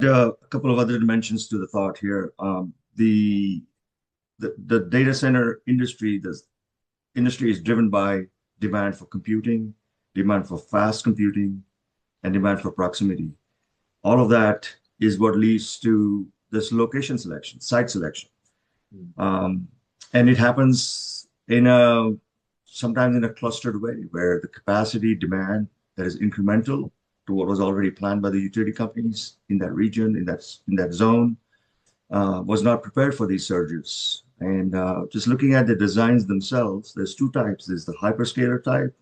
A couple of other dimensions to the thought here. The data center industry, the industry is driven by demand for computing, demand for fast computing, and demand for proximity. All of that is what leads to this location selection, site selection. Um, and it happens in a sometimes in a clustered way where the capacity demand that is incremental to what was already planned by the utility companies in that region, in that zone, was not prepared for these surges. And just looking at the designs themselves, there's two types. There's the hyperscaler type,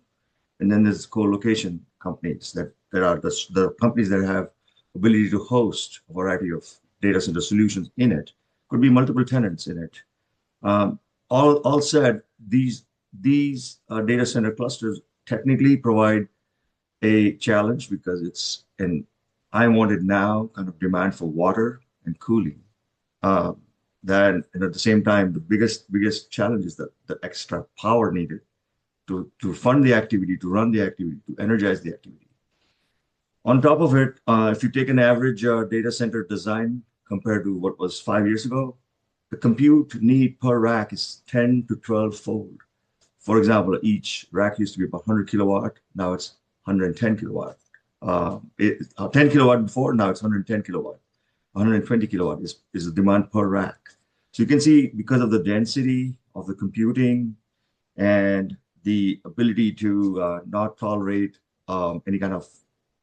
and then there's co-location companies that are the companies that have ability to host a variety of data center solutions in it. Could be multiple tenants in it. Um, all said, these data center clusters technically provide a challenge because it's an I want it now kind of demand for water and cooling. Uh, then and at the same time, the biggest challenge is the extra power needed to fund the activity, to run the activity, to energize the activity. On top of it, if you take an average data center design compared to what was 5 years ago, the compute need per rack is 10 to 12 fold. For example, each rack used to be about 100 kilowatt. Now it's 110 kilowatt. 10 kilowatt before, now it's 110 kilowatt. 120 kilowatt is the demand per rack. So you can see because of the density of the computing and the ability to not tolerate any kind of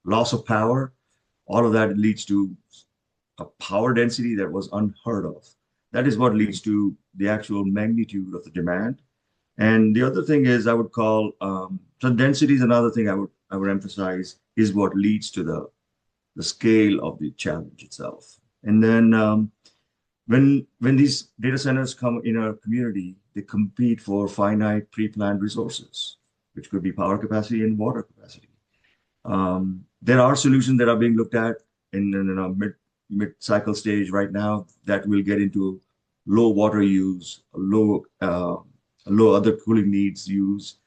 loss of power, all of that leads to a power density that was unheard of. That is what leads to the actual magnitude of the demand. And the other thing is, I would call so density is another thing I would emphasize is what leads to the scale of the challenge itself. And then when these data centers come in our community, they compete for finite pre-planned resources, which could be power capacity and water capacity. There are solutions that are being looked at in a mid cycle stage right now that will get into low water use, low other cooling needs use,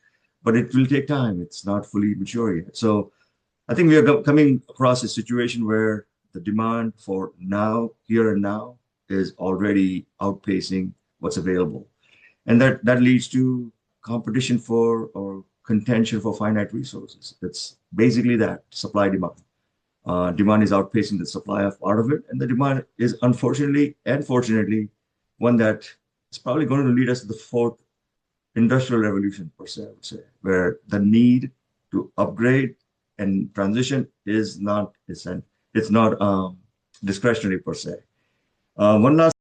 but it will take time. It's not fully mature yet. So I think we are coming across a situation where the demand for now, here and now, is already outpacing what's available, and that leads to competition for or contention for finite resources. It's basically that supply demand. Demand is outpacing the supply of part of it, and the demand is unfortunately and fortunately one that is probably going to lead us to the fourth industrial revolution per se, I would say, where the need to upgrade and transition is not it's not discretionary per se. One last